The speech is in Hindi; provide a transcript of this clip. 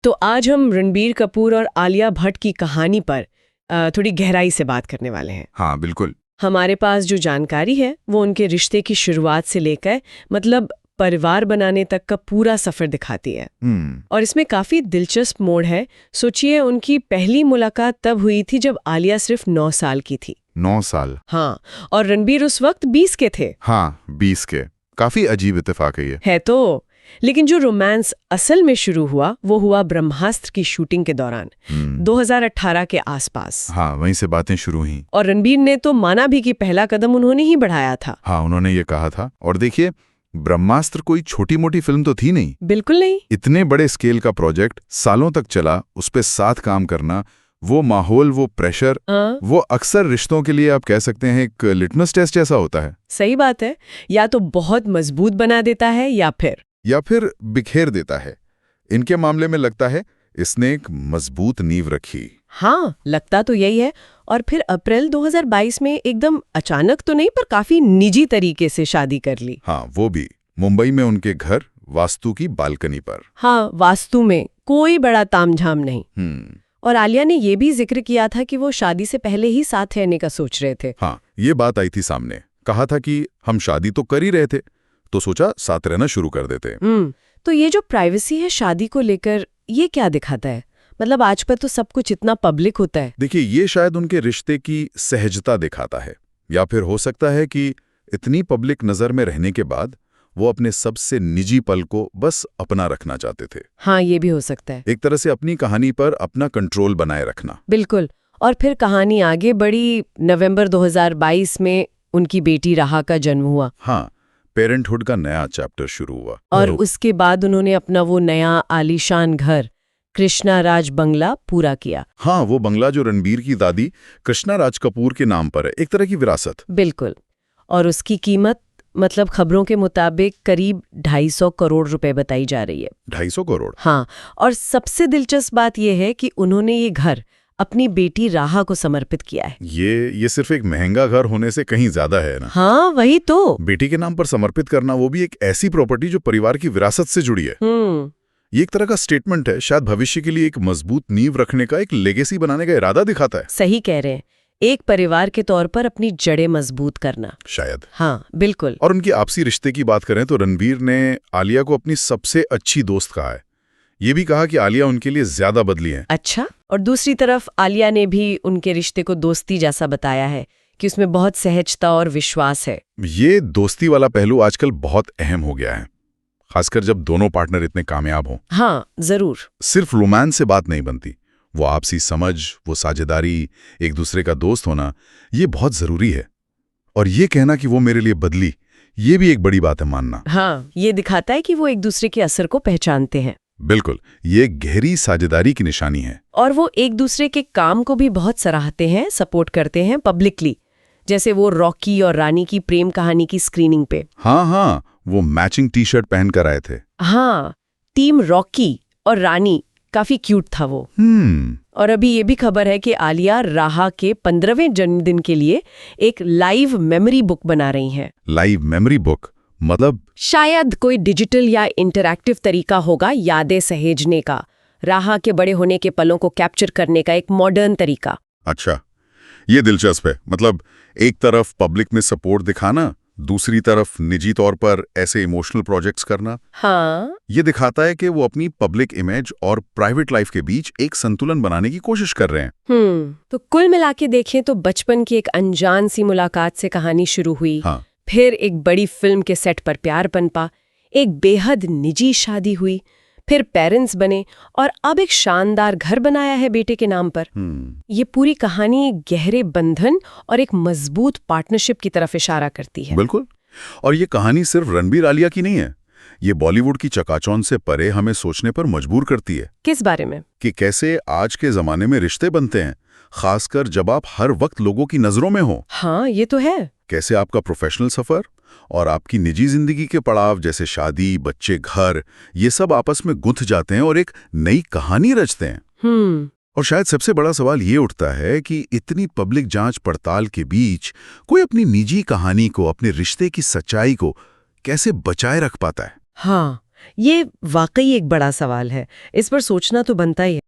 तो आज हम रणबीर कपूर और आलिया भट्ट की कहानी पर थोड़ी गहराई से बात करने वाले हैं। हाँ बिल्कुल। हमारे पास जो जानकारी है वो उनके रिश्ते की शुरुआत से लेकर मतलब परिवार बनाने तक का पूरा सफर दिखाती है। और इसमें काफी दिलचस्प मोड़ है। सोचिए, उनकी पहली मुलाकात तब हुई थी जब आलिया सिर्फ 9 साल की थी। 9 साल? हाँ, और रणबीर उस वक्त 20 के थे। हाँ, 20 के। काफी अजीब इत्तेफाक है तो लेकिन जो रोमांस असल में शुरू हुआ वो हुआ ब्रह्मास्त्र की शूटिंग के दौरान 2018 के आसपास। हाँ, वहीं से बातें शुरू हुई। और रणबीर ने तो माना भी कि पहला कदम उन्होंने ही बढ़ाया था। हाँ, उन्होंने ये कहा था। और देखिए, ब्रह्मास्त्र कोई छोटी मोटी फिल्म तो थी नहीं। बिल्कुल नहीं। इतने बड़े स्केल का प्रोजेक्ट, सालों तक चला, उस पे साथ काम करना, वो माहौल, वो प्रेशर, वो अक्सर रिश्तों के लिए आप कह सकते हैं एक लिटमस टेस्ट जैसा होता है। सही बात है, या तो बहुत मजबूत बना देता है या फिर बिखेर देता है। इनके मामले में लगता है इसने एक मजबूत नींव रखी। हाँ, लगता तो यही है। और फिर अप्रैल 2022 में एकदम अचानक तो नहीं पर काफी निजी तरीके से शादी कर ली। हाँ, वो भी मुंबई में उनके घर, वास्तु की बालकनी पर। हाँ, वास्तु में, कोई बड़ा तामझाम नहीं। और आलिया ने ये भी जिक्र किया था कि वो शादी से पहले ही साथ रहने का सोच रहे थे। हाँ, ये बात आई थी सामने। कहा था कि हम शादी तो कर ही रहे थे, तो सोचा साथ रहना शुरू कर देते। तो ये जो प्राइवेसी है शादी को लेकर, ये क्या दिखाता है? मतलब आज पर तो सब कुछ इतना पब्लिक होता है। देखिए, ये शायद उनके रिश्ते की सहजता दिखाता है, या फिर हो सकता है कि इतनी पब्लिक नजर में रहने के बाद वो अपने सबसे निजी पल को बस अपना रखना चाहते थे। हाँ, ये भी हो सकता है। एक तरह से अपनी कहानी पर अपना कंट्रोल बनाए रखना। बिल्कुल। और फिर कहानी आगे बढ़ी। नवंबर 2022 में उनकी बेटी राहा का जन्म हुआ। हाँ, पेरेंटहुड का नया चैप्टर शुरू हुआ। और उसके बाद उन्होंने अपना वो नया आलीशान घर, कृष्णा राज बंगला, पूरा किया। हाँ, वो बंगला जो रणबीर की दादी कृष्णा राज कपूर के नाम पर है, एक तरह की विरासत। बिल्कुल। और उसकी कीमत मतलब खबरों के मुताबिक करीब 250 करोड़ रुपए बताई जा रही है। 250 करोड़? हाँ, और सबसे दिलचस्प बात यह है कि उन्होंने ये घर अपनी बेटी राहा को समर्पित किया है। ये सिर्फ एक महंगा घर होने से कहीं ज्यादा है ना। हाँ, वही तो। बेटी के नाम पर समर्पित करना, वो भी एक ऐसी प्रॉपर्टी जो परिवार की विरासत से जुड़ी है। ये एक तरह का स्टेटमेंट है, शायद भविष्य के लिए एक मजबूत नींव रखने का, एक लेगेसी बनाने का इरादा दिखाता है। सही कह रहे हैं, एक परिवार के तौर पर अपनी जड़ें मजबूत करना शायद। हाँ, बिल्कुल। और उनकी आपसी रिश्ते की बात करें तो रणबीर ने आलिया को अपनी सबसे अच्छी दोस्त कहा है। ये भी कहा कि आलिया उनके लिए ज्यादा बदली है। अच्छा। और दूसरी तरफ आलिया ने भी उनके रिश्ते को दोस्ती जैसा बताया है कि उसमें बहुत सहजता और विश्वास है। ये दोस्ती वाला पहलू आजकल बहुत अहम हो गया है, खासकर जब दोनों पार्टनर इतने कामयाब हों। हाँ, जरूर। सिर्फ रोमांस से बात नहीं बनती, वो आपसी समझ, वो साझेदारी, एक दूसरे का दोस्त होना, ये बहुत जरूरी है। और ये कहना कि वो मेरे लिए बदली, ये भी एक बड़ी बात है मानना। हाँ, ये दिखाता है कि वो एक दूसरे के असर को पहचानते हैं। बिल्कुल, ये गहरी साझेदारी की निशानी है। और वो एक दूसरे के काम को भी बहुत सराहते हैं, सपोर्ट करते हैं पब्लिकली, जैसे वो रॉकी और रानी की प्रेम कहानी की स्क्रीनिंग पे। हाँ, वो मैचिंग टी शर्ट पहन कर आए थे। हाँ, टीम रॉकी और रानी, काफी क्यूट था वो। और अभी ये भी खबर है कि आलिया राहा के 15वें जन्मदिन के लिए एक लाइव मेमोरी बुक बना रही हैं। लाइव मेमोरी बुक मतलब? शायद कोई डिजिटल या इंटरैक्टिव तरीका होगा यादें सहेजने का, राहा के बड़े होने के पलों को कैप्चर करने का एक मॉडर्न तरीका। अच्छा, ये दिलचस्प है। मतलब एक तरफ पब्लिक में सपोर्ट दिखाना, दूसरी तरफ निजी तौर पर ऐसे इमोशनल प्रोजेक्ट्स करना। हाँ, ये दिखाता है कि वो अपनी पब्लिक इमेज और प्राइवेट लाइफ के बीच एक संतुलन बनाने की कोशिश कर रहे हैं। तो कुल मिला के देखें तो बचपन की एक अनजान सी मुलाकात से कहानी शुरू हुई। हाँ। फिर एक बड़ी फिल्म के सेट पर प्यार पनपा, एक बेहद निजी शादी हुई, फिर पेरेंट्स बने और अब एक शानदार घर बनाया है बेटे के नाम पर। ये पूरी कहानी एक गहरे बंधन और एक मजबूत पार्टनरशिप की तरफ इशारा करती है। बिल्कुल। और ये कहानी सिर्फ रणबीर आलिया की नहीं है, ये बॉलीवुड की चकाचौंध से परे हमें सोचने पर मजबूर करती है। किस बारे में? कि कैसे आज के जमाने में रिश्ते बनते हैं, खासकर जब आप हर वक्त लोगों की नजरों में हो। हाँ, ये तो है। कैसे आपका प्रोफेशनल सफर और आपकी निजी जिंदगी के पड़ाव जैसे शादी, बच्चे, घर, ये सब आपस में गुंथ जाते हैं और एक नई कहानी रचते हैं। और शायद सबसे बड़ा सवाल ये उठता है कि इतनी पब्लिक जांच पड़ताल के बीच कोई अपनी निजी कहानी को, अपने रिश्ते की सच्चाई को कैसे बचाए रख पाता है। हाँ, ये वाकई एक बड़ा सवाल है, इस पर सोचना तो बनता ही है।